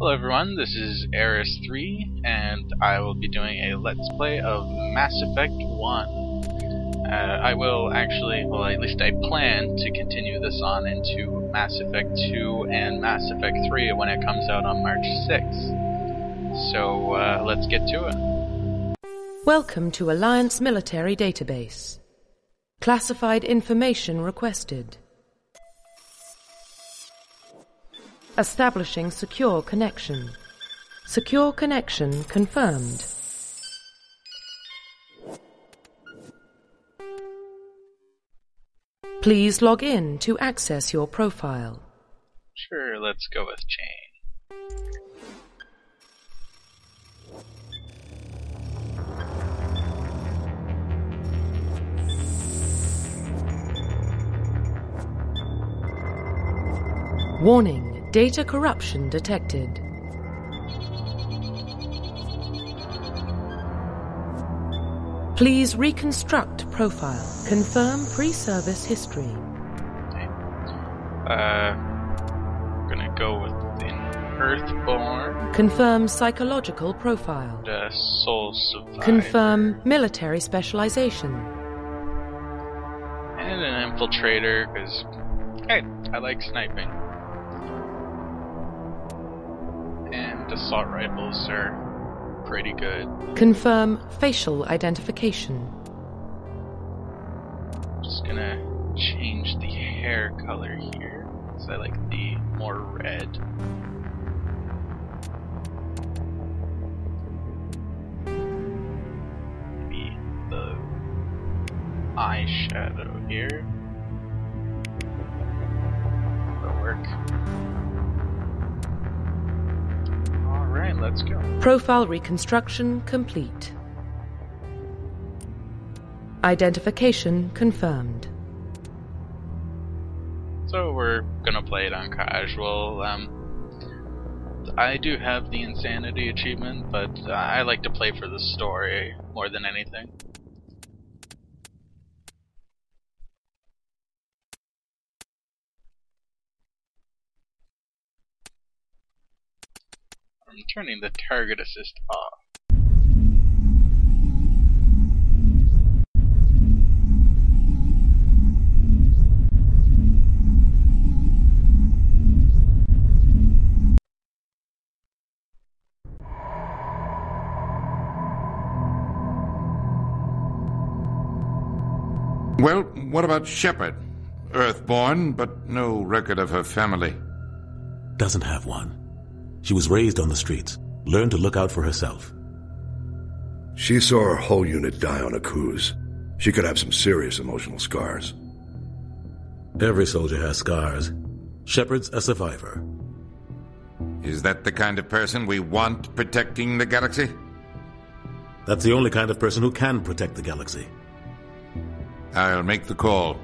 Hello everyone, this is Eris3, and I will be doing a Let's Play of Mass Effect 1. I will actually, well at least I plan to continue this on into Mass Effect 2 and Mass Effect 3 when it comes out on March 6th. So let's get to it. Welcome to Alliance Military Database. Classified information requested. Establishing secure connection. Secure connection confirmed. Please log in to access your profile. Sure, let's go with Jane. Warning. Data corruption detected. Please reconstruct profile. Confirm pre-service history. Okay. Gonna go with Earthborn. Confirm psychological profile. Soul Survivor. Confirm military specialization. And an Infiltrator, because hey, I like sniping. And assault rifles are pretty good. Confirm facial identification. Just gonna change the hair color here, because I like the more red. Maybe the eyeshadow here. That'll work. Alright, let's go. Profile reconstruction complete. Identification confirmed. So we're gonna play it on casual. I do have the insanity achievement, but I like to play for the story more than anything. I'm turning the target assist off. Well, what about Shepard? Earthborn, but no record of her family. Doesn't have one. She was raised on the streets, learned to look out for herself. She saw her whole unit die on a cruise. She could have some serious emotional scars. Every soldier has scars. Shepard's a survivor. Is that the kind of person we want protecting the galaxy? That's the only kind of person who can protect the galaxy. I'll make the call.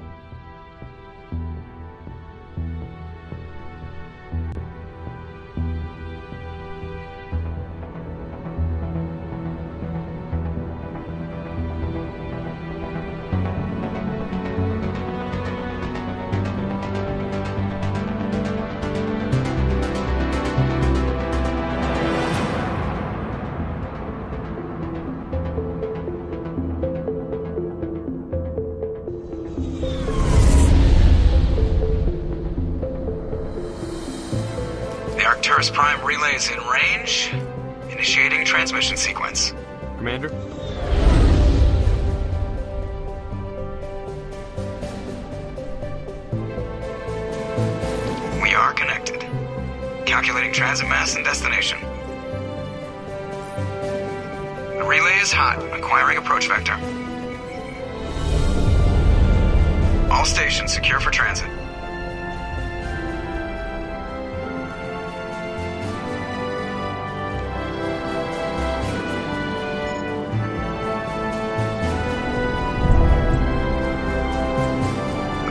Arcturus Prime relay is in range. Initiating transmission sequence. Commander? We are connected. Calculating transit mass and destination. The relay is hot. Acquiring approach vector. All stations secure for transit.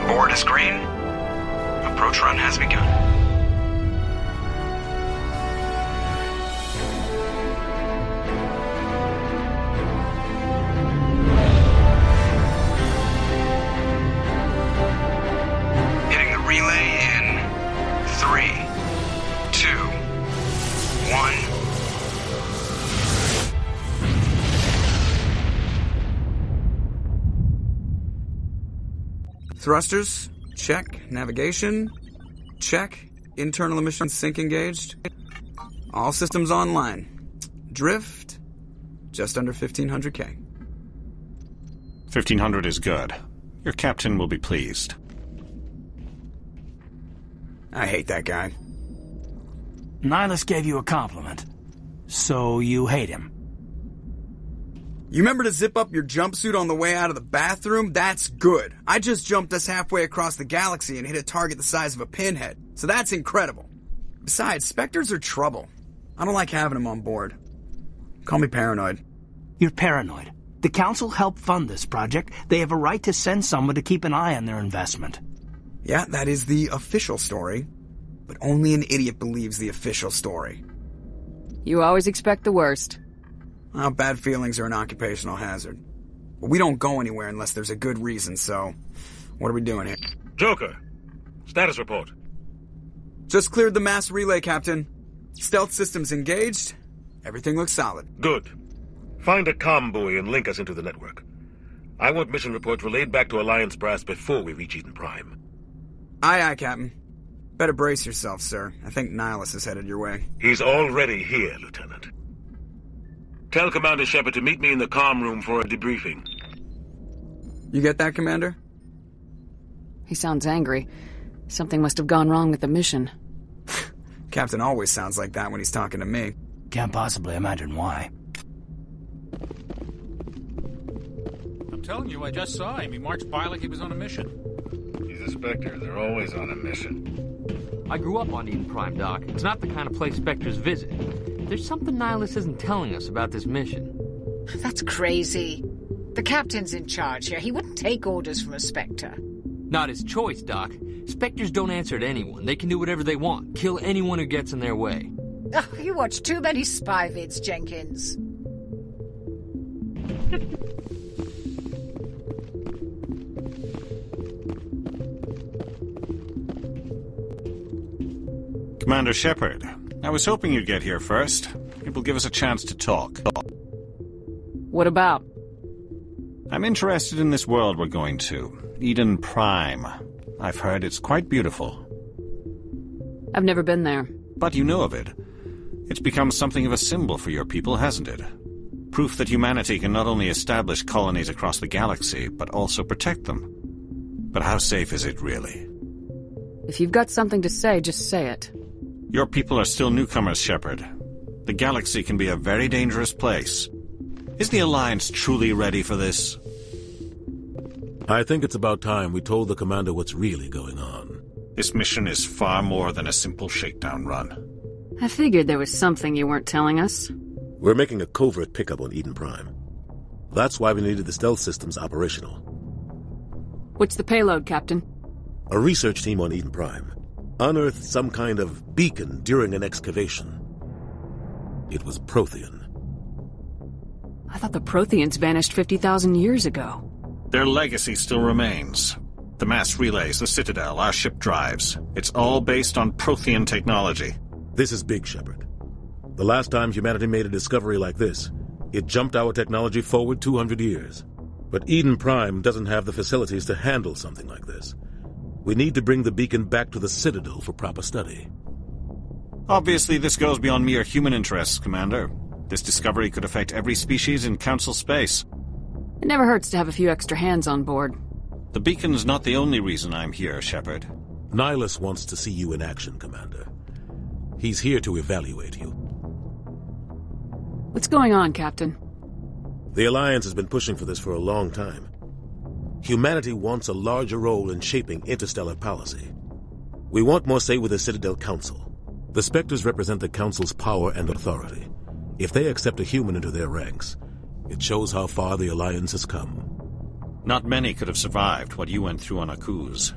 Board is green. Approach run has begun. Thrusters, check. Navigation, check. Internal emissions sync engaged. All systems online. Drift, just under 1,500K. 1,500 is good. Your captain will be pleased. I hate that guy. Nihilus gave you a compliment. So you hate him. You remember to zip up your jumpsuit on the way out of the bathroom? That's good. I just jumped us halfway across the galaxy and hit a target the size of a pinhead. So that's incredible. Besides, Spectres are trouble. I don't like having them on board. Call me paranoid. You're paranoid. The Council helped fund this project. They have a right to send someone to keep an eye on their investment. Yeah, that is the official story. But only an idiot believes the official story. You always expect the worst. Well, bad feelings are an occupational hazard. But we don't go anywhere unless there's a good reason, so... What are we doing here? Joker, status report. Just cleared the mass relay, Captain. Stealth systems engaged. Everything looks solid. Good. Find a comm buoy and link us into the network. I want mission reports relayed back to Alliance brass before we reach Eden Prime. Aye, aye, Captain. Better brace yourself, sir. I think Nihilus is headed your way. He's already here, Lieutenant. Tell Commander Shepard to meet me in the comm room for a debriefing. You get that, Commander? He sounds angry. Something must have gone wrong with the mission. Captain always sounds like that when he's talking to me. Can't possibly imagine why. I'm telling you, I just saw him. He marched by like he was on a mission. He's a Spectre. They're always on a mission. I grew up on Eden Prime, Doc. It's not the kind of place Spectres visit. There's something Nihilus isn't telling us about this mission. That's crazy. The captain's in charge here. He wouldn't take orders from a Spectre. Not his choice, Doc. Spectres don't answer to anyone. They can do whatever they want. Kill anyone who gets in their way. Oh, you watch too many spy vids, Jenkins. Commander Shepard, I was hoping you'd get here first. It will give us a chance to talk. What about? I'm interested in this world we're going to. Eden Prime. I've heard it's quite beautiful. I've never been there. But you know of it. It's become something of a symbol for your people, hasn't it? Proof that humanity can not only establish colonies across the galaxy, but also protect them. But how safe is it, really? If you've got something to say, just say it. Your people are still newcomers, Shepard. The galaxy can be a very dangerous place. Is the Alliance truly ready for this? I think it's about time we told the Commander what's really going on. This mission is far more than a simple shakedown run. I figured there was something you weren't telling us. We're making a covert pickup on Eden Prime. That's why we needed the stealth systems operational. What's the payload, Captain? A research team on Eden Prime unearthed some kind of beacon during an excavation. It was Prothean. I thought the Protheans vanished 50,000 years ago. Their legacy still remains. The mass relays, the Citadel, our ship drives. It's all based on Prothean technology. This is big, Shepard. The last time humanity made a discovery like this, it jumped our technology forward 200 years. But Eden Prime doesn't have the facilities to handle something like this. We need to bring the beacon back to the Citadel for proper study. Obviously, this goes beyond mere human interests, Commander. This discovery could affect every species in Council space. It never hurts to have a few extra hands on board. The beacon's not the only reason I'm here, Shepard. Nihilus wants to see you in action, Commander. He's here to evaluate you. What's going on, Captain? The Alliance has been pushing for this for a long time. Humanity wants a larger role in shaping interstellar policy. We want more say with the Citadel Council. The Spectres represent the Council's power and authority. If they accept a human into their ranks, it shows how far the Alliance has come. Not many could have survived what you went through on Akuz.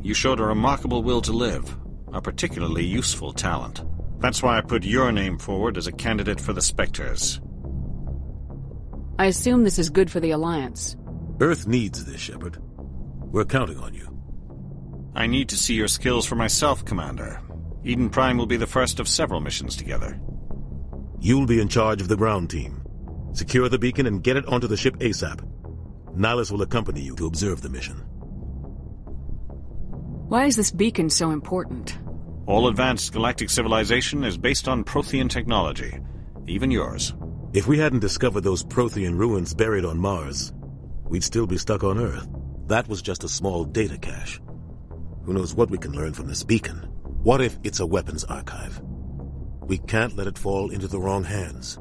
You showed a remarkable will to live, a particularly useful talent. That's why I put your name forward as a candidate for the Spectres. I assume this is good for the Alliance. Earth needs this, Shepard. We're counting on you. I need to see your skills for myself, Commander. Eden Prime will be the first of several missions together. You'll be in charge of the ground team. Secure the beacon and get it onto the ship ASAP. Nihilus will accompany you to observe the mission. Why is this beacon so important? All advanced galactic civilization is based on Prothean technology. Even yours. If we hadn't discovered those Prothean ruins buried on Mars, we'd still be stuck on Earth. That was just a small data cache. Who knows what we can learn from this beacon? What if it's a weapons archive? We can't let it fall into the wrong hands.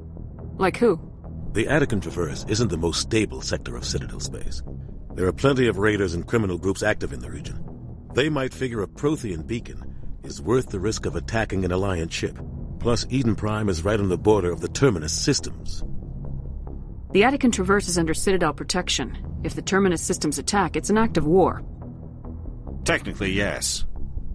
Like who? The Attican Traverse isn't the most stable sector of Citadel space. There are plenty of raiders and criminal groups active in the region. They might figure a Prothean beacon is worth the risk of attacking an Alliance ship. Plus, Eden Prime is right on the border of the Terminus systems. The Attican Traverse is under Citadel protection. If the Terminus systems attack, it's an act of war. Technically, yes.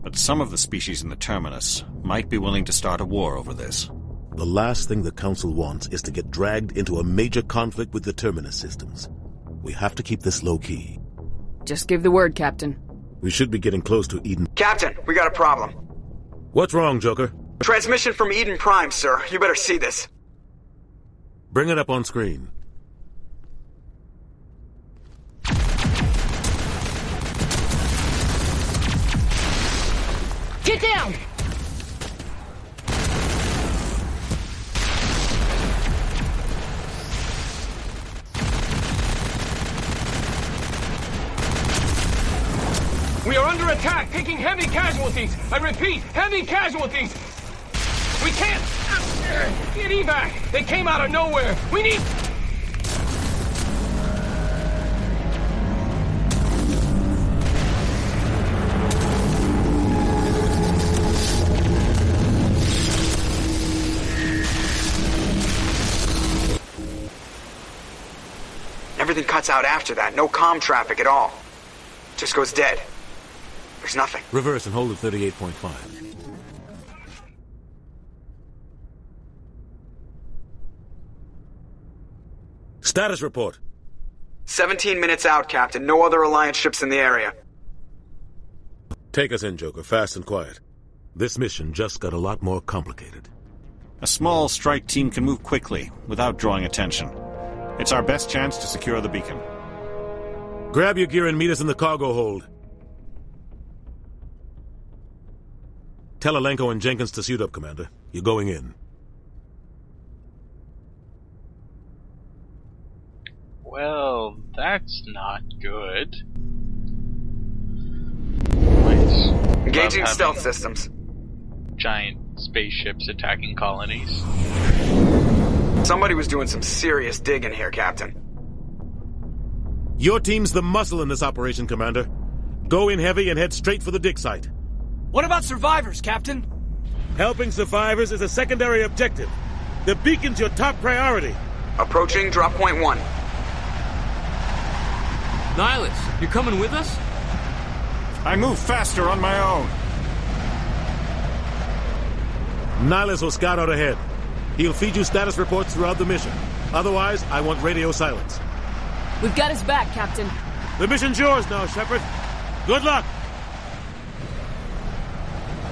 But some of the species in the Terminus might be willing to start a war over this. The last thing the Council wants is to get dragged into a major conflict with the Terminus systems. We have to keep this low-key. Just give the word, Captain. We should be getting close to Eden. Captain, we got a problem. What's wrong, Joker? Transmission from Eden Prime, sir. You better see this. Bring it up on screen. Get down! We are under attack, taking heavy casualties. I repeat, heavy casualties. We can't get evac. They came out of nowhere. We need... Everything cuts out after that. No comm traffic at all. Just goes dead. There's nothing. Reverse and hold at 38.5. Status report. 17 minutes out, Captain. No other Alliance ships in the area. Take us in, Joker. Fast and quiet. This mission just got a lot more complicated. A small strike team can move quickly, without drawing attention. It's our best chance to secure the beacon. Grab your gear and meet us in the cargo hold. Tell Alenko and Jenkins to suit up, Commander. You're going in. Well, that's not good. Engaging stealth systems. Giant spaceships attacking colonies. Somebody was doing some serious digging here, Captain. Your team's the muscle in this operation, Commander. Go in heavy and head straight for the dig site. What about survivors, Captain? Helping survivors is a secondary objective. The beacon's your top priority. Approaching drop point 1. Nihilus, you coming with us? I move faster on my own. Nihilus will scout out ahead. He'll feed you status reports throughout the mission. Otherwise, I want radio silence. We've got his back, Captain. The mission's yours now, Shepard. Good luck!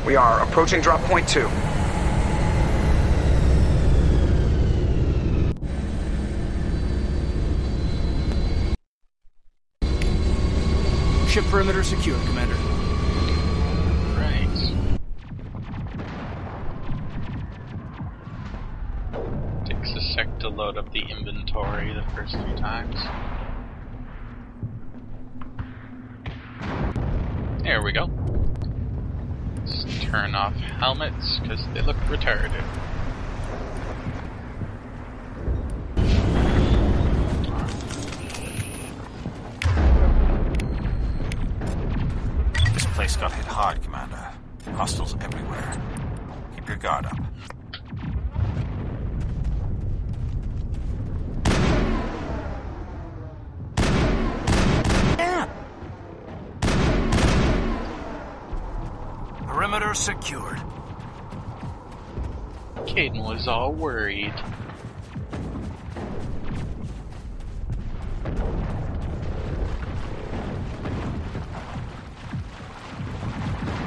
We are approaching drop point 2. Ship perimeter secure, Commander. Right. Takes a sec to load up the inventory the first few times. There we go. Let's turn off helmets, because they look retarded. This place got hit hard, Commander. Hostiles everywhere. Keep your guard up. Perimeter secured. Caden was all worried.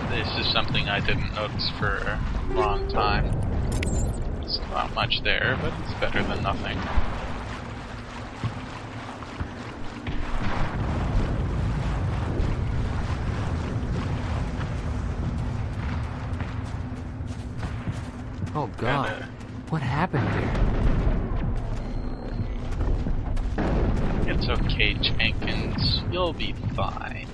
This is something I didn't notice for a long time. It's not much there, but it's better than nothing. Oh God, what happened here? It's okay, Jenkins. You'll be fine.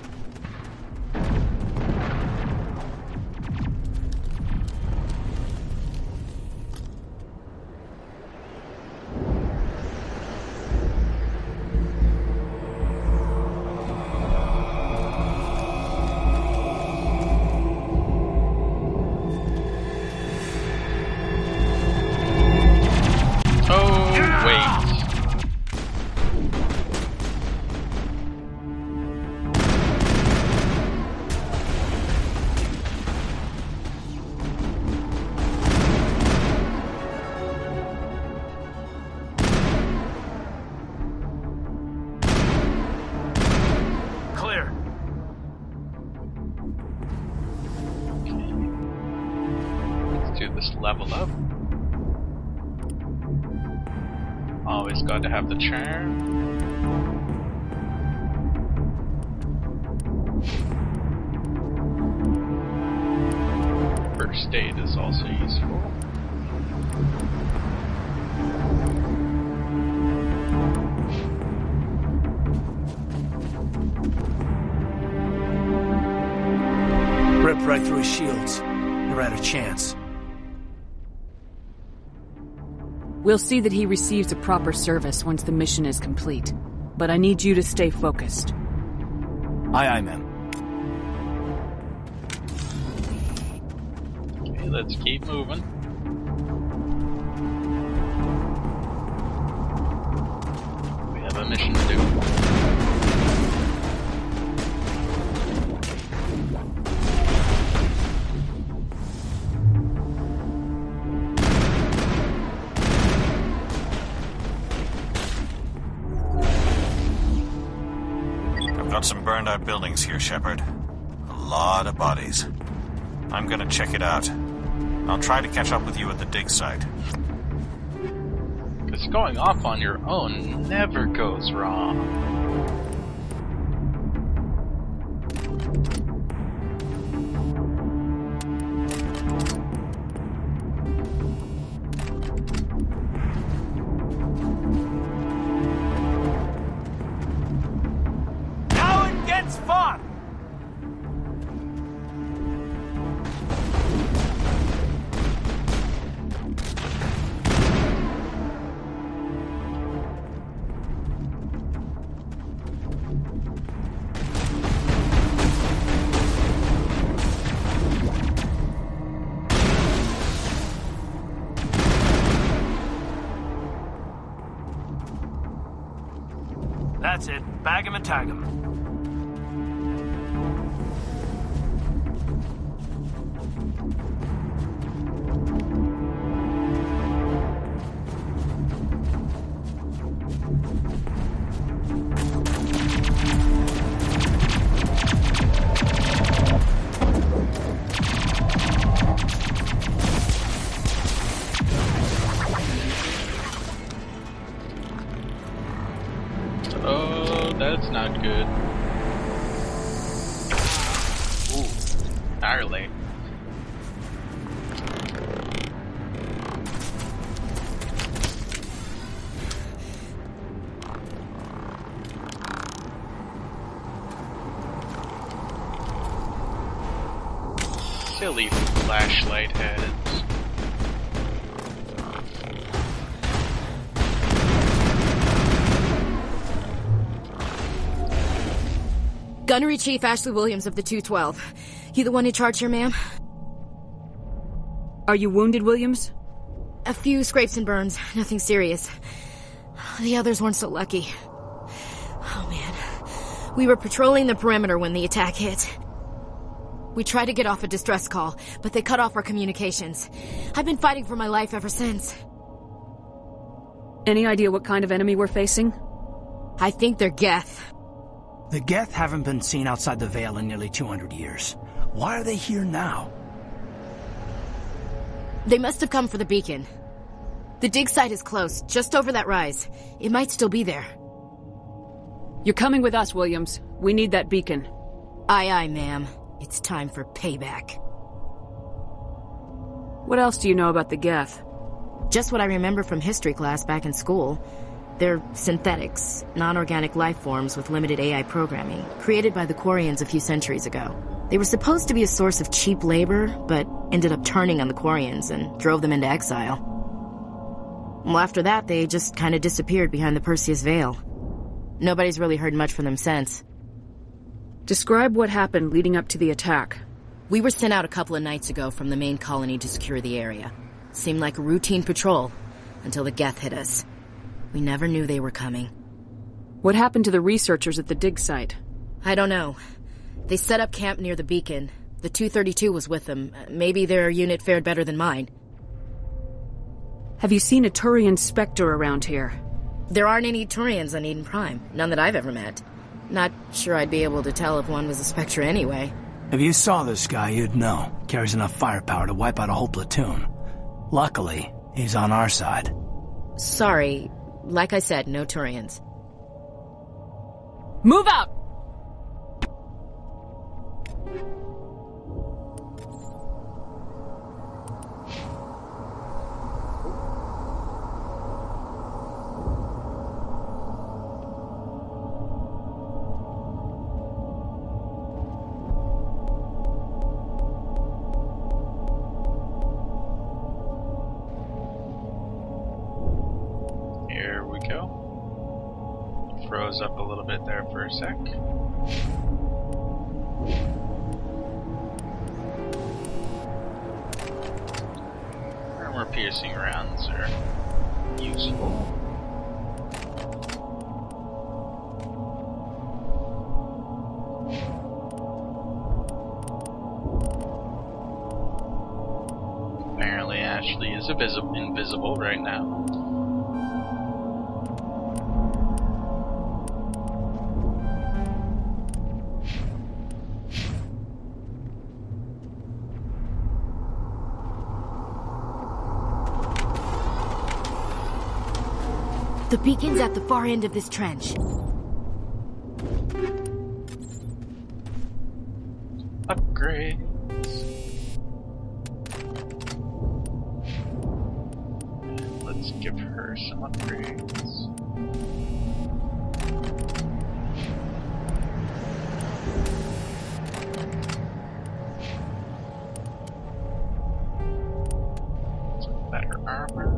Level up. Always got to have the charm. First aid is also useful. Ripped right through his shields. Never had a chance. We'll see that he receives a proper service once the mission is complete. But I need you to stay focused. Aye, aye, ma'am. Okay, let's keep moving. We have a mission to do. Got some burned out buildings here, Shepard. A lot of bodies. I'm gonna check it out. I'll try to catch up with you at the dig site. Because going off on your own never goes wrong. That's it. Bag him and tag him. That's not good. Ooh, gnarly. Silly flashlight heads. Gunnery Chief Ashley Williams of the 212. You the one in charge here, ma'am? Are you wounded, Williams? A few scrapes and burns. Nothing serious. The others weren't so lucky. Oh, man. We were patrolling the perimeter when the attack hit. We tried to get off a distress call, but they cut off our communications. I've been fighting for my life ever since. Any idea what kind of enemy we're facing? I think they're Geth. The Geth haven't been seen outside the Veil in nearly 200 years. Why are they here now? They must have come for the beacon. The dig site is close, just over that rise. It might still be there. You're coming with us, Williams. We need that beacon. Aye, aye, ma'am. It's time for payback. What else do you know about the Geth? Just what I remember from history class back in school. They're synthetics, non-organic life forms with limited AI programming, created by the Quarians a few centuries ago. They were supposed to be a source of cheap labor, but ended up turning on the Quarians and drove them into exile. Well, after that, they just kind of disappeared behind the Perseus Veil. Nobody's really heard much from them since. Describe what happened leading up to the attack. We were sent out a couple of nights ago from the main colony to secure the area. Seemed like a routine patrol, until the Geth hit us. We never knew they were coming. What happened to the researchers at the dig site? I don't know. They set up camp near the beacon. The 232 was with them. Maybe their unit fared better than mine. Have you seen a Turian Spectre around here? There aren't any Turians on Eden Prime. None that I've ever met. Not sure I'd be able to tell if one was a Spectre anyway. If you saw this guy, you'd know. Carries enough firepower to wipe out a whole platoon. Luckily, he's on our side. Sorry. Like I said, no Turians. Move out! Froze up a little bit there for a sec. Armor piercing rounds are useful. Apparently Ashley is invisible right now. The beacon's at the far end of this trench. Upgrades. And let's give her some upgrades. Some better armor.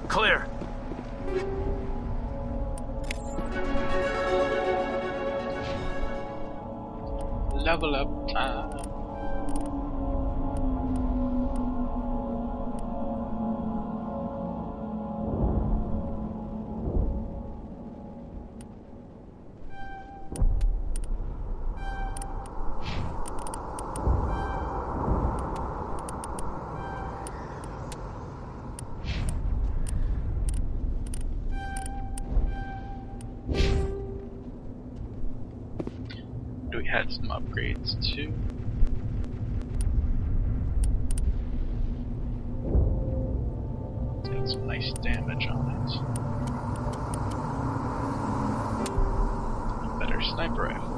Clear. Level up time. We had some upgrades too. It's got some nice damage on it. A better sniper rifle.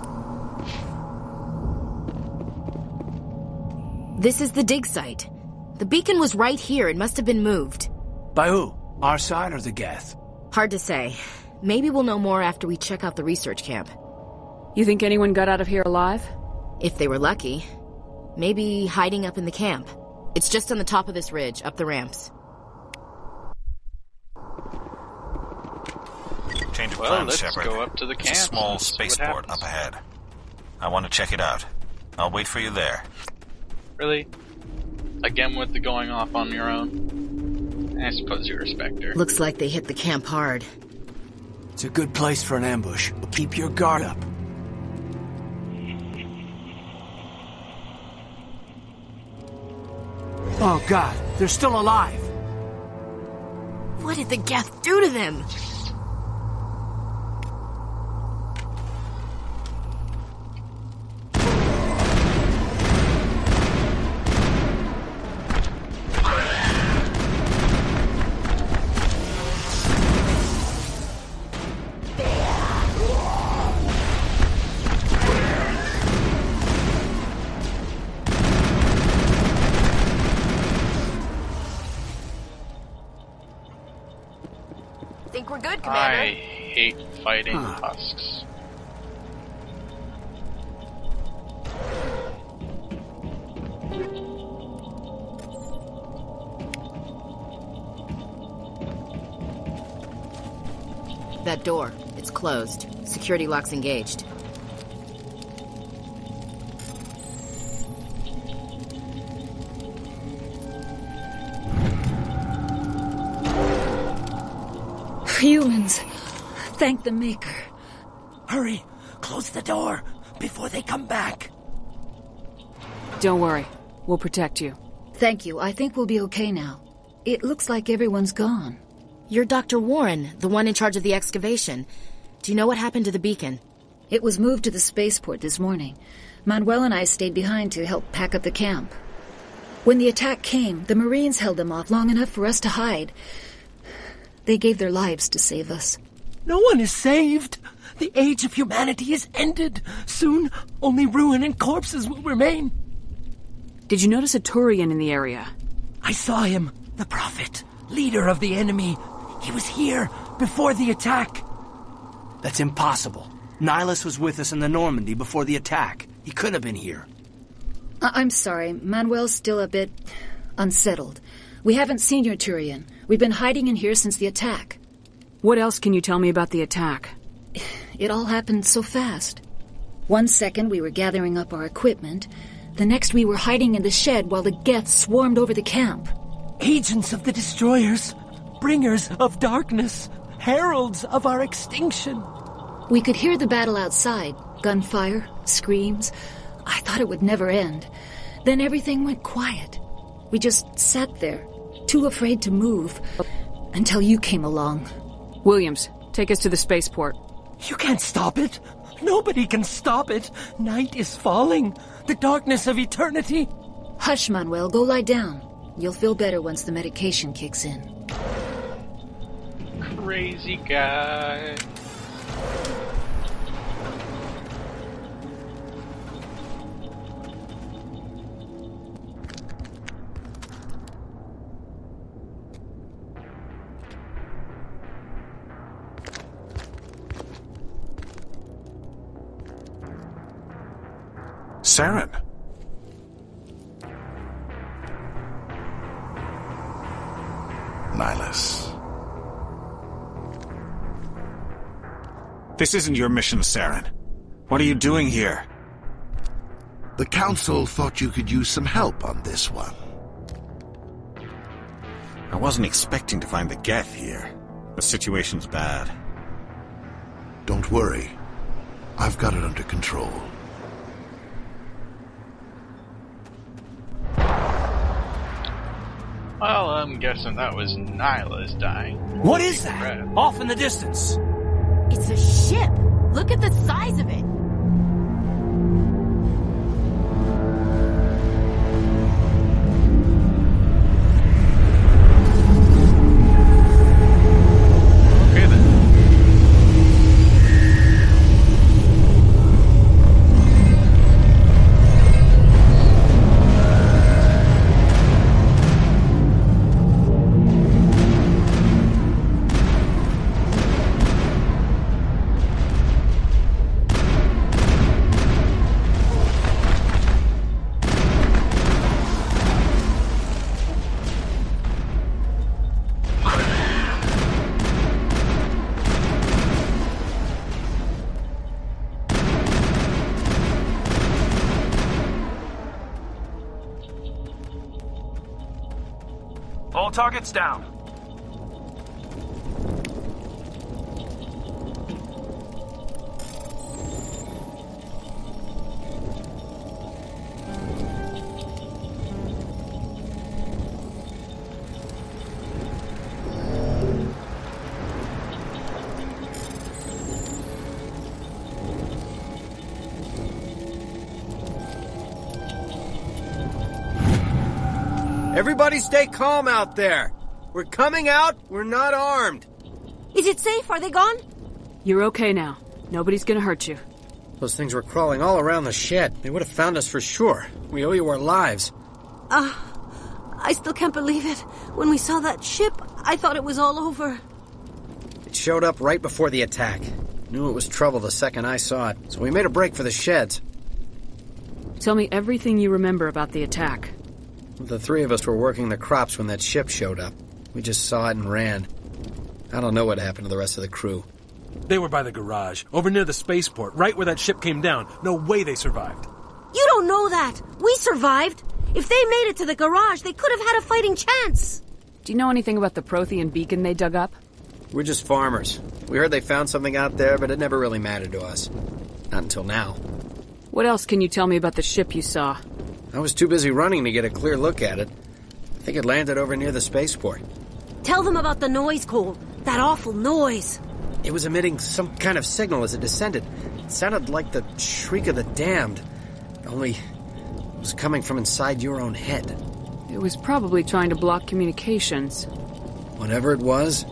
This is the dig site. The beacon was right here. It must have been moved. By who? Our side or the Geth? Hard to say. Maybe we'll know more after we check out the research camp. You think anyone got out of here alive? If they were lucky. Maybe hiding up in the camp. It's just on the top of this ridge, up the ramps. Change of Well, plans, let's Shepard. go up to the camp. There's a small and see what spaceport happens. up ahead. I want to check it out. I'll wait for you there. Really? Again with the going off on your own? I suppose you're a Spectre. Looks like they hit the camp hard. It's a good place for an ambush. Keep your guard up. Oh God, they're still alive. What did the Geth do to them? Think we're good, Commander? I hate fighting husks. That door, it's closed. Security lock's engaged. Humans. Thank the Maker. Hurry! Close the door before they come back. Don't worry. We'll protect you. Thank you. I think we'll be okay now. It looks like everyone's gone. You're Dr. Warren, the one in charge of the excavation. Do you know what happened to the beacon? It was moved to the spaceport this morning. Manuel and I stayed behind to help pack up the camp. When the attack came, the Marines held them off long enough for us to hide. They gave their lives to save us. No one is saved. The age of humanity is ended. Soon, only ruin and corpses will remain. Did you notice a Turian in the area? I saw him, the Prophet, leader of the enemy. He was here before the attack. That's impossible. Nihilus was with us in the Normandy before the attack. He could have been here. I'm sorry. Manuel's still a bit unsettled. We haven't seen your Turian. We've been hiding in here since the attack. What else can you tell me about the attack? It all happened so fast. 1 second we were gathering up our equipment. The next we were hiding in the shed while the Geth swarmed over the camp. Agents of the Destroyers. Bringers of darkness. Heralds of our extinction. We could hear the battle outside. Gunfire, screams. I thought it would never end. Then everything went quiet. We just sat there, too afraid to move, until you came along. Williams, take us to the spaceport. You can't stop it. Nobody can stop it. Night is falling. The darkness of eternity. Hush, Manuel. Go lie down. You'll feel better once the medication kicks in. Crazy guy. Saren. Nihilus. This isn't your mission, Saren. What are you doing here? The Council thought you could use some help on this one. I wasn't expecting to find the Geth here. The situation's bad. Don't worry. I've got it under control. Well, I'm guessing that was Nihilus dying. What is that? Off in the distance. It's a ship. Look at the size of it. Okay then. All targets down. Everybody stay calm out there. We're coming out. We're not armed. Is it safe? Are they gone? You're okay now. Nobody's gonna hurt you. Those things were crawling all around the shed. They would have found us for sure. We owe you our lives. I still can't believe it. When we saw that ship, I thought it was all over. It showed up right before the attack. Knew it was trouble the second I saw it, so we made a break for the sheds. Tell me everything you remember about the attack. The three of us were working the crops when that ship showed up. We just saw it and ran. I don't know what happened to the rest of the crew. They were by the garage, over near the spaceport, right where that ship came down. No way they survived. You don't know that. We survived. If they made it to the garage, they could have had a fighting chance. Do you know anything about the Prothean beacon they dug up? We're just farmers. We heard they found something out there, but it never really mattered to us. Not until now. What else can you tell me about the ship you saw? I was too busy running to get a clear look at it. I think it landed over near the spaceport. Tell them about the noise, Cole. That awful noise. It was emitting some kind of signal as it descended. It sounded like the shriek of the damned. Only it was coming from inside your own head. It was probably trying to block communications. Whatever it was,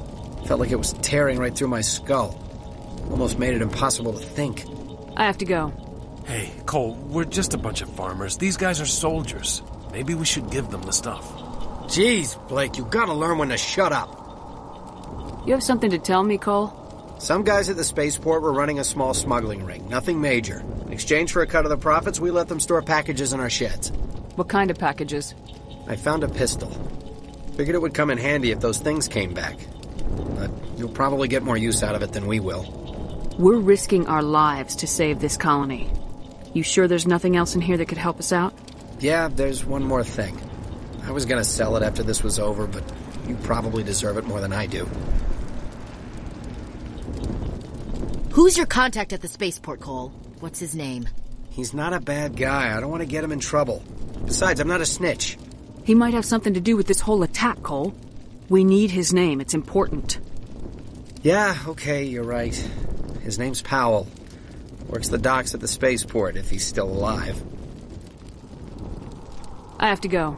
felt like it was tearing right through my skull. Almost made it impossible to think. I have to go. Hey, Cole, we're just a bunch of farmers. These guys are soldiers. Maybe we should give them the stuff. Jeez, Blake, you gotta learn when to shut up. You have something to tell me, Cole? Some guys at the spaceport were running a small smuggling ring. Nothing major. In exchange for a cut of the profits, we let them store packages in our sheds. What kind of packages? I found a pistol. Figured it would come in handy if those things came back. But you'll probably get more use out of it than we will. We're risking our lives to save this colony. You sure there's nothing else in here that could help us out? Yeah, there's one more thing. I was gonna sell it after this was over, but you probably deserve it more than I do. Who's your contact at the spaceport, Cole? What's his name? He's not a bad guy. I don't want to get him in trouble. Besides, I'm not a snitch. He might have something to do with this whole attack, Cole. We need his name. It's important. Yeah, okay, you're right. His name's Powell. Works the docks at the spaceport, if he's still alive. I have to go.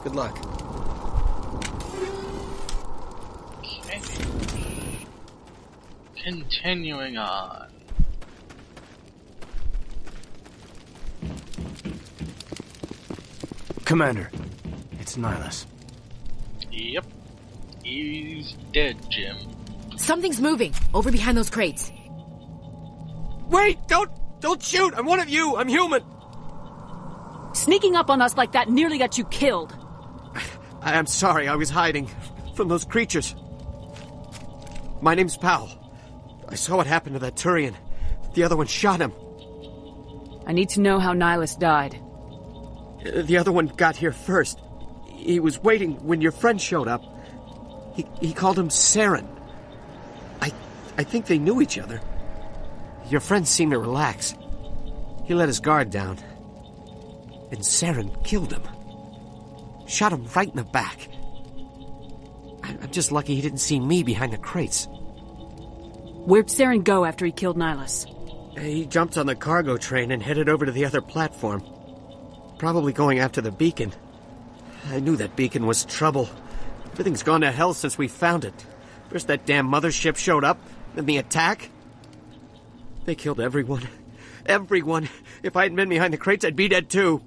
Good luck. Okay. Continuing on. Commander, it's Nihilus. Yep. He's dead, Jim. Something's moving, over behind those crates. Wait! Don't shoot! I'm one of you! I'm human! Sneaking up on us like that nearly got you killed. I'm sorry, I was hiding from those creatures. My name's Powell. I saw what happened to that Turian. The other one shot him. I need to know how Nihilus died. The other one got here first. He was waiting when your friend showed up. He called him Saren. I think they knew each other. Your friend seemed to relax. He let his guard down. And Saren killed him. Shot him right in the back. I'm just lucky he didn't see me behind the crates. Where'd Saren go after he killed Nihilus? He jumped on the cargo train and headed over to the other platform. Probably going after the beacon. I knew that beacon was trouble. Everything's gone to hell since we found it. First that damn mothership showed up, then the attack. They killed everyone. Everyone. If I hadn't been behind the crates, I'd be dead too.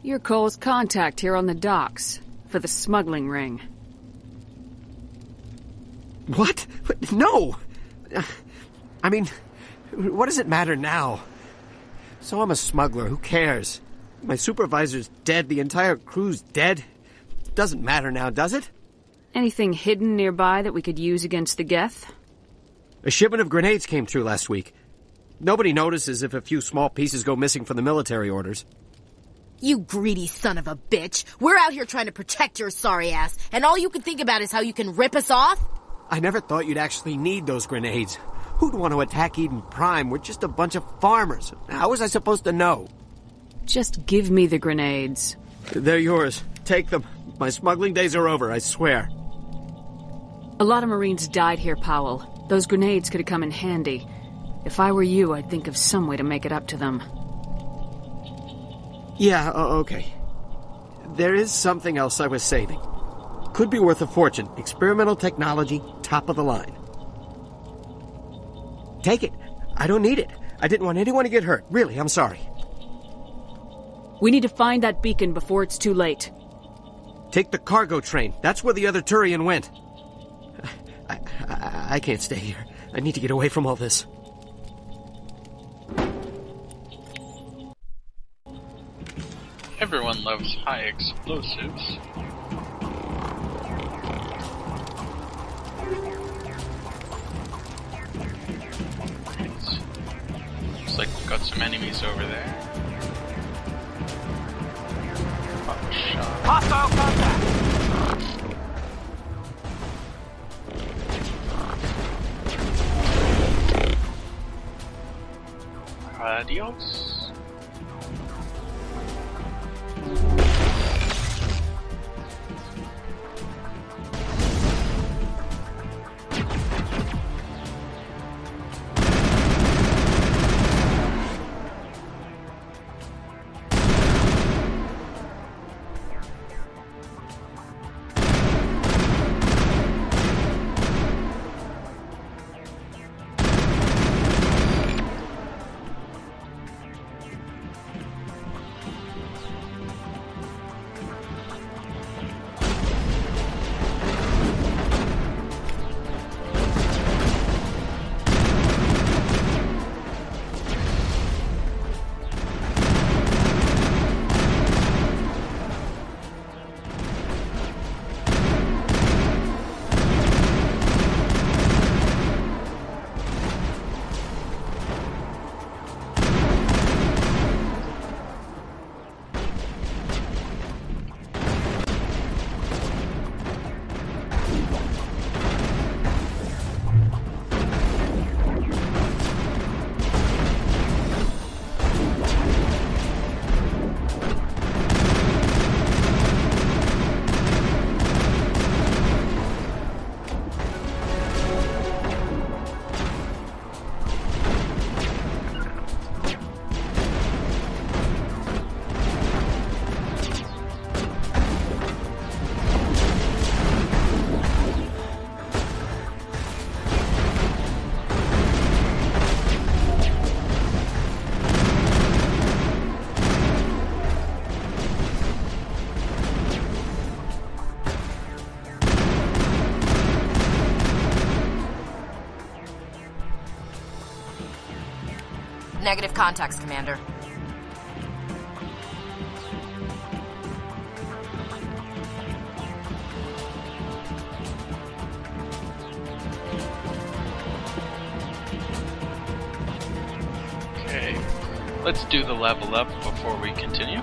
You're Cole's contact here on the docks for the smuggling ring. What? No! I mean, what does it matter now? So I'm a smuggler, who cares? My supervisor's dead, the entire crew's dead. Doesn't matter now, does it? Anything hidden nearby that we could use against the Geth? A shipment of grenades came through last week. Nobody notices if a few small pieces go missing from the military orders. You greedy son of a bitch. We're out here trying to protect your sorry ass, and all you can think about is how you can rip us off? I never thought you'd actually need those grenades. Who'd want to attack Eden Prime? We're just a bunch of farmers. How was I supposed to know? Just give me the grenades. They're yours. Take them. My smuggling days are over, I swear. A lot of Marines died here, Powell. Those grenades could have come in handy. If I were you, I'd think of some way to make it up to them. Yeah, okay. There is something else I was saving. Could be worth a fortune. Experimental technology, top of the line. Take it. I don't need it. I didn't want anyone to get hurt. Really, I'm sorry. We need to find that beacon before it's too late. Take the cargo train. That's where the other Turian went. I can't stay here. I need to get away from all this. Everyone loves high explosives. Looks like we've got some enemies over there. Oh, shot. Hostile contact! Adios. Negative contacts, Commander. Okay, let's do the level up before we continue.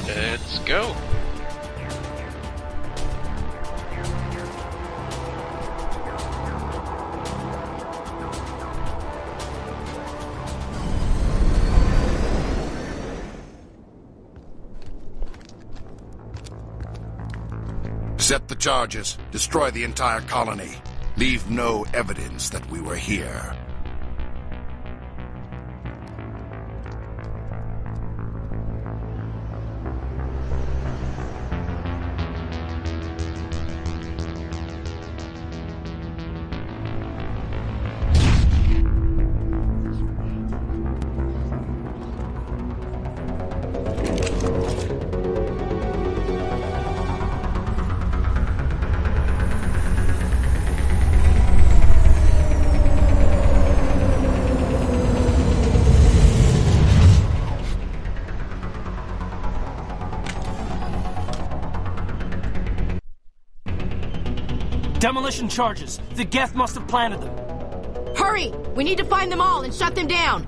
Let's go. Set the charges. Destroy the entire colony. Leave no evidence that we were here. Demolition charges. The Geth must have planted them. Hurry! We need to find them all and shut them down!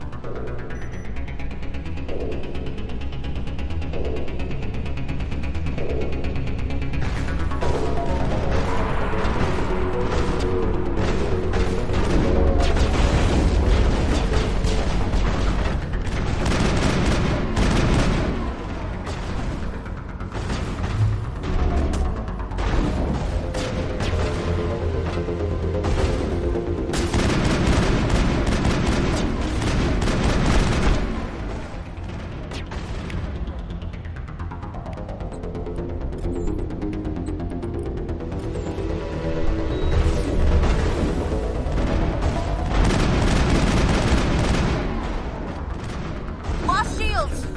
shields!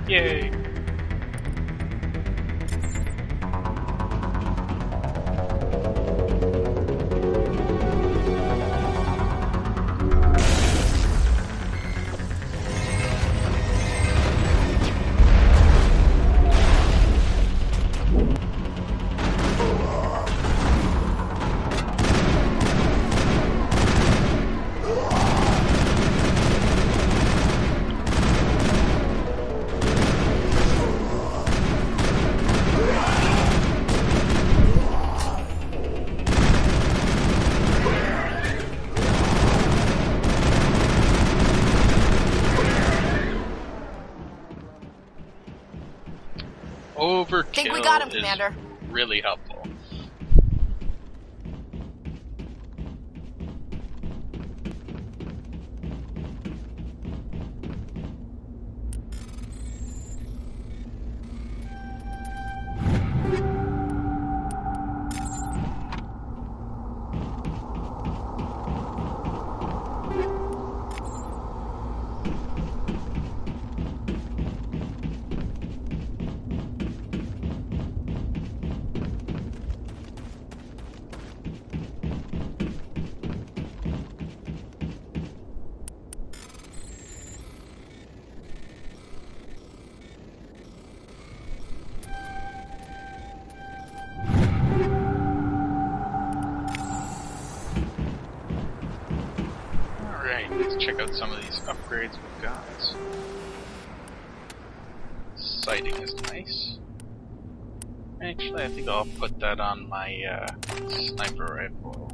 Yay! Overkill Think we got him, is Commander. really helpful. Let's check out some of these upgrades we've got. Sighting is nice. Actually, I think I'll put that on my sniper rifle.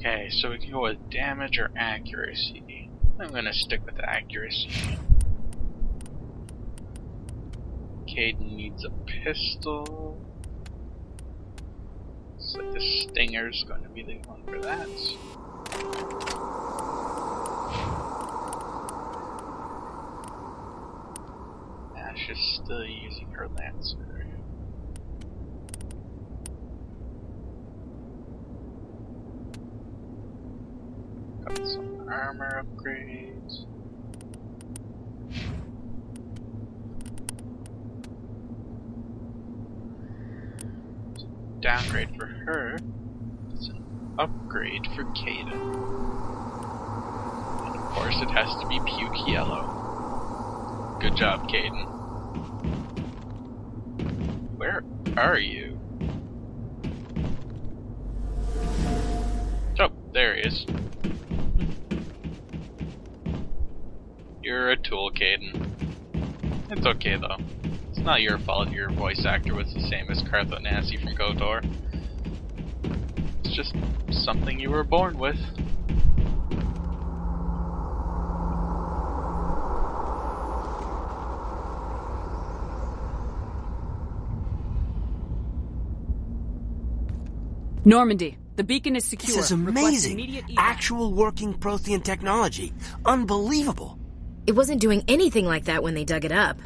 Okay, so we can go with damage or accuracy. I'm gonna stick with accuracy. Caden needs a pistol. Looks like the Stinger's going to be the one for that. Ash is still using her Lancer. Got some armor upgrades. It's a downgrade for her. It's an upgrade for Caden. And of course it has to be puke yellow. Good job, Caden. Where are you? Oh, there he is. You're a tool, Caden. It's okay though. It's not your fault your voice actor was the same as Cartho Nancy from KOTOR. It's just something you were born with. Normandy, the beacon is secure. This is amazing. Actual working Prothean technology. Unbelievable. It wasn't doing anything like that when they dug it up.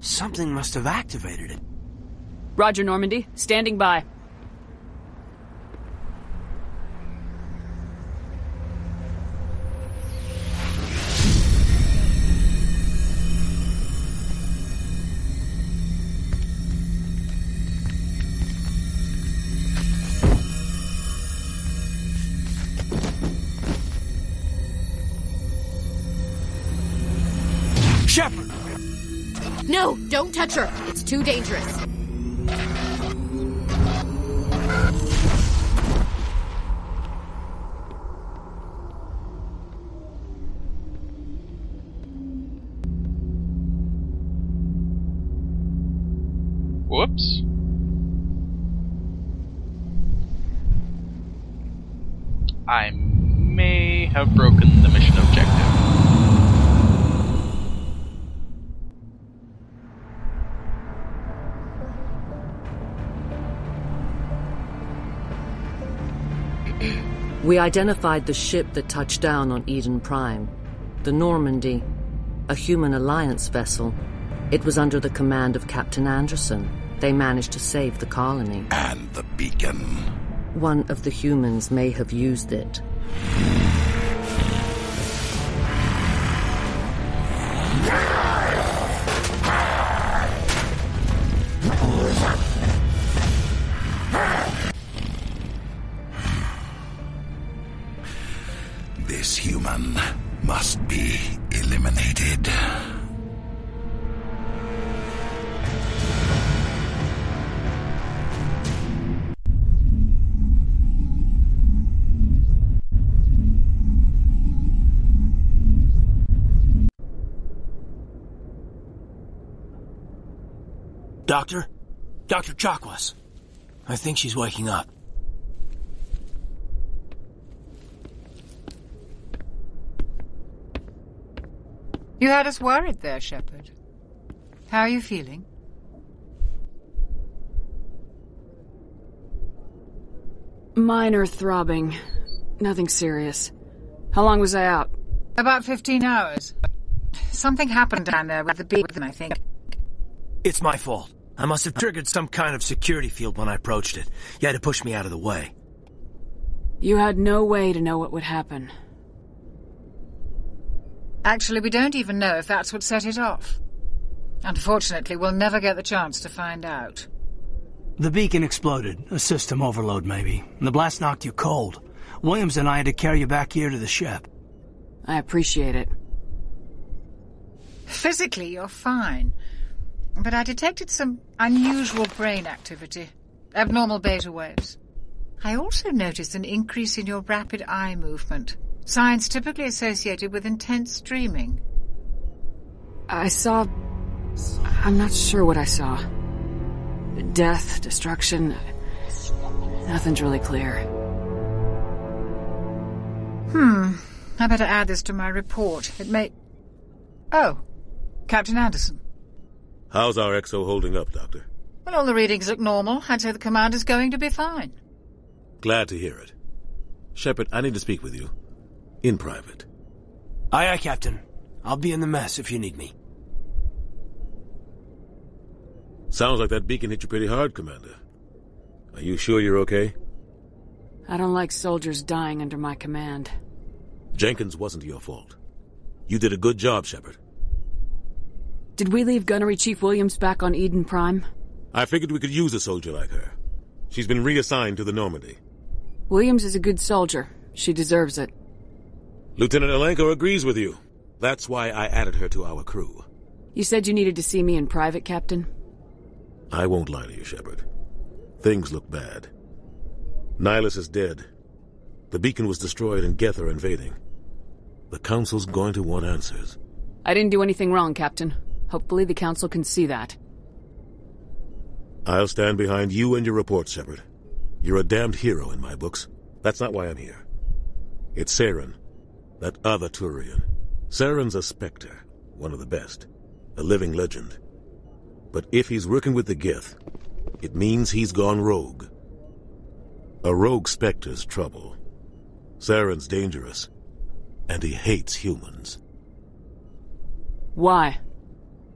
Something must have activated it. Roger, Normandy. Standing by. Shepard! No, don't touch her. It's too dangerous. Whoops. I may have broken the mission objective. We identified the ship that touched down on Eden Prime. The Normandy. A human alliance vessel. It was under the command of Captain Anderson. They managed to save the colony. And the beacon. One of the humans may have used it. This human must be eliminated. Doctor? Dr. Chakwas. I think she's waking up. You had us worried there, Shepard. How are you feeling? Minor throbbing. Nothing serious. How long was I out? About 15 hours. Something happened down there with the beacon, I think. It's my fault. I must have triggered some kind of security field when I approached it. You had to push me out of the way. You had no way to know what would happen. Actually, we don't even know if that's what set it off. Unfortunately, we'll never get the chance to find out. The beacon exploded. A system overload, maybe. The blast knocked you cold. Williams and I had to carry you back here to the ship. I appreciate it. Physically, you're fine. But I detected some unusual brain activity. Abnormal beta waves. I also noticed an increase in your rapid eye movement. Signs typically associated with intense dreaming. I saw... I'm not sure what I saw. Death, destruction... Nothing's really clear. I better add this to my report. It may... Oh, Captain Anderson. How's our XO holding up, Doctor? Well, all the readings look normal. I'd say the commander's going to be fine. Glad to hear it. Shepard, I need to speak with you. In private. Aye, aye, Captain. I'll be in the mess if you need me. Sounds like that beacon hit you pretty hard, Commander. Are you sure you're okay? I don't like soldiers dying under my command. Jenkins wasn't your fault. You did a good job, Shepard. Did we leave Gunnery Chief Williams back on Eden Prime? I figured we could use a soldier like her. She's been reassigned to the Normandy. Williams is a good soldier. She deserves it. Lieutenant Alenko agrees with you. That's why I added her to our crew. You said you needed to see me in private, Captain? I won't lie to you, Shepard. Things look bad. Nihilus is dead. The beacon was destroyed and Geth are invading. The Council's going to want answers. I didn't do anything wrong, Captain. Hopefully the Council can see that. I'll stand behind you and your report, Shepard. You're a damned hero in my books. That's not why I'm here. It's Saren, that other Turian. Saren's a Spectre, one of the best. A living legend. But if he's working with the Geth, it means he's gone rogue. A rogue Spectre's trouble. Saren's dangerous, and he hates humans. Why?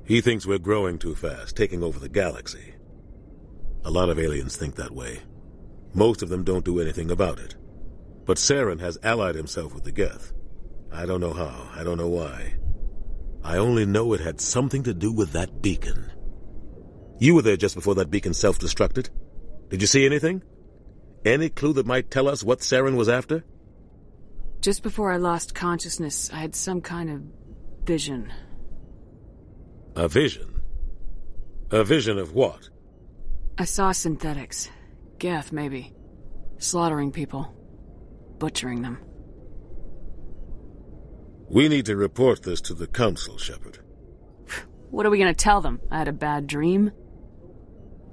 He thinks we're growing too fast, taking over the galaxy. A lot of aliens think that way. Most of them don't do anything about it. But Saren has allied himself with the Geth. I don't know how, I don't know why. I only know it had something to do with that beacon. You were there just before that beacon self-destructed. Did you see anything? Any clue that might tell us what Saren was after? Just before I lost consciousness, I had some kind of vision. A vision? A vision of what? I saw synthetics. Geth, maybe. Slaughtering people. Butchering them. We need to report this to the Council, Shepard. What are we gonna tell them? I had a bad dream?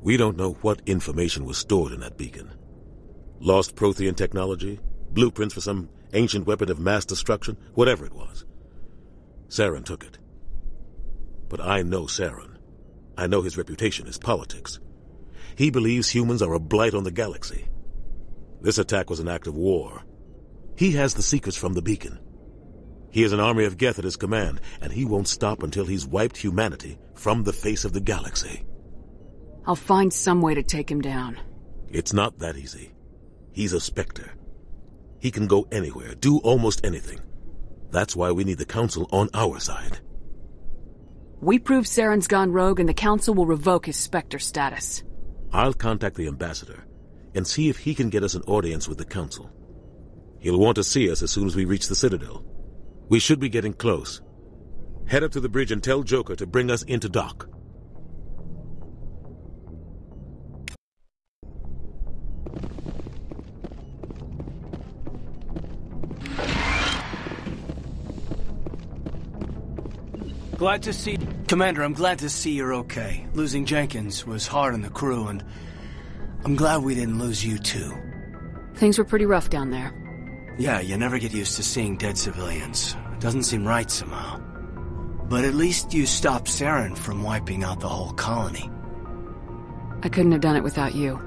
We don't know what information was stored in that beacon. Lost Prothean technology? Blueprints for some ancient weapon of mass destruction? Whatever it was. Saren took it. But I know Saren. I know his reputation is politics. He believes humans are a blight on the galaxy. This attack was an act of war. He has the secrets from the beacon. He has an army of Geth at his command, and he won't stop until he's wiped humanity from the face of the galaxy. I'll find some way to take him down. It's not that easy. He's a Spectre. He can go anywhere, do almost anything. That's why we need the Council on our side. We prove Saren's gone rogue, and the Council will revoke his Spectre status. I'll contact the Ambassador and see if he can get us an audience with the Council. He'll want to see us as soon as we reach the Citadel. We should be getting close. Head up to the bridge and tell Joker to bring us into dock. Glad to see... Commander, I'm glad to see you're okay. Losing Jenkins was hard on the crew, and I'm glad we didn't lose you too. Things were pretty rough down there. Yeah, you never get used to seeing dead civilians. It doesn't seem right somehow. But at least you stopped Saren from wiping out the whole colony. I couldn't have done it without you.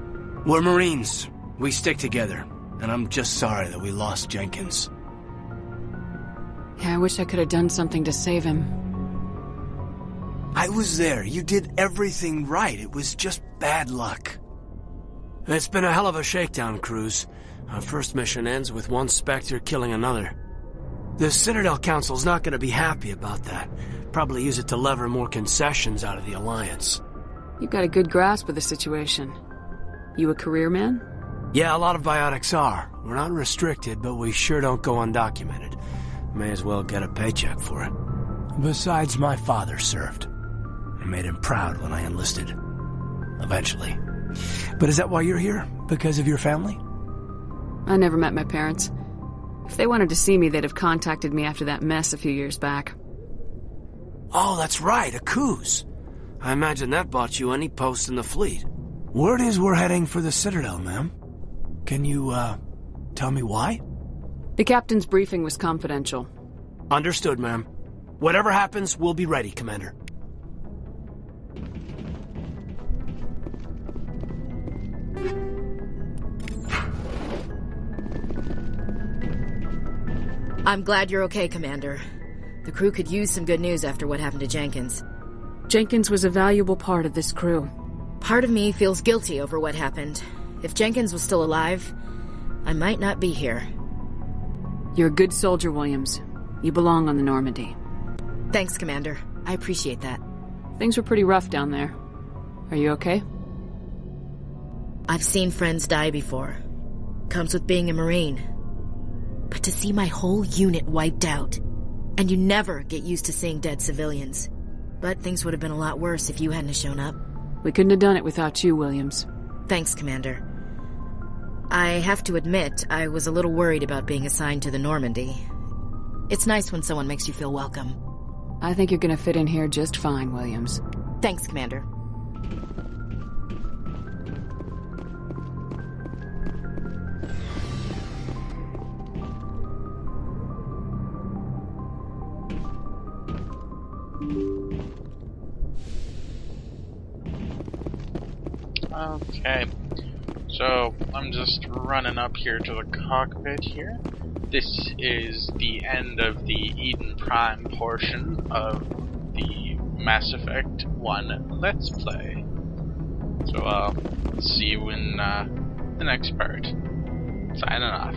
We're Marines. We stick together. And I'm just sorry that we lost Jenkins. Yeah, I wish I could have done something to save him. I was there. You did everything right. It was just bad luck. It's been a hell of a shakedown, Cruz. Our first mission ends with one Spectre killing another. The Citadel Council's not going to be happy about that. Probably use it to lever more concessions out of the Alliance. You've got a good grasp of the situation. You a career man? Yeah, a lot of biotics are. We're not restricted, but we sure don't go undocumented. May as well get a paycheck for it. Besides, my father served. I made him proud when I enlisted. Eventually. But is that why you're here? Because of your family? I never met my parents. If they wanted to see me, they'd have contacted me after that mess a few years back. Oh, that's right, a Coos. I imagine that bought you any post in the fleet. Word is we're heading for the Citadel, ma'am. Can you, tell me why? The captain's briefing was confidential. Understood, ma'am. Whatever happens, we'll be ready, Commander. I'm glad you're okay, Commander. The crew could use some good news after what happened to Jenkins. Jenkins was a valuable part of this crew. Part of me feels guilty over what happened. If Jenkins was still alive, I might not be here. You're a good soldier, Williams. You belong on the Normandy. Thanks, Commander. I appreciate that. Things were pretty rough down there. Are you okay? I've seen friends die before. Comes with being a Marine. But to see my whole unit wiped out, and you never get used to seeing dead civilians. But things would have been a lot worse if you hadn't shown up. We couldn't have done it without you, Williams. Thanks, Commander. I have to admit, I was a little worried about being assigned to the Normandy. It's nice when someone makes you feel welcome. I think you're gonna fit in here just fine, Williams. Thanks, Commander. Okay. So I'm just running up here to the cockpit here. This is the end of the Eden Prime portion of the Mass Effect 1 Let's Play. So see you in the next part. Signing off.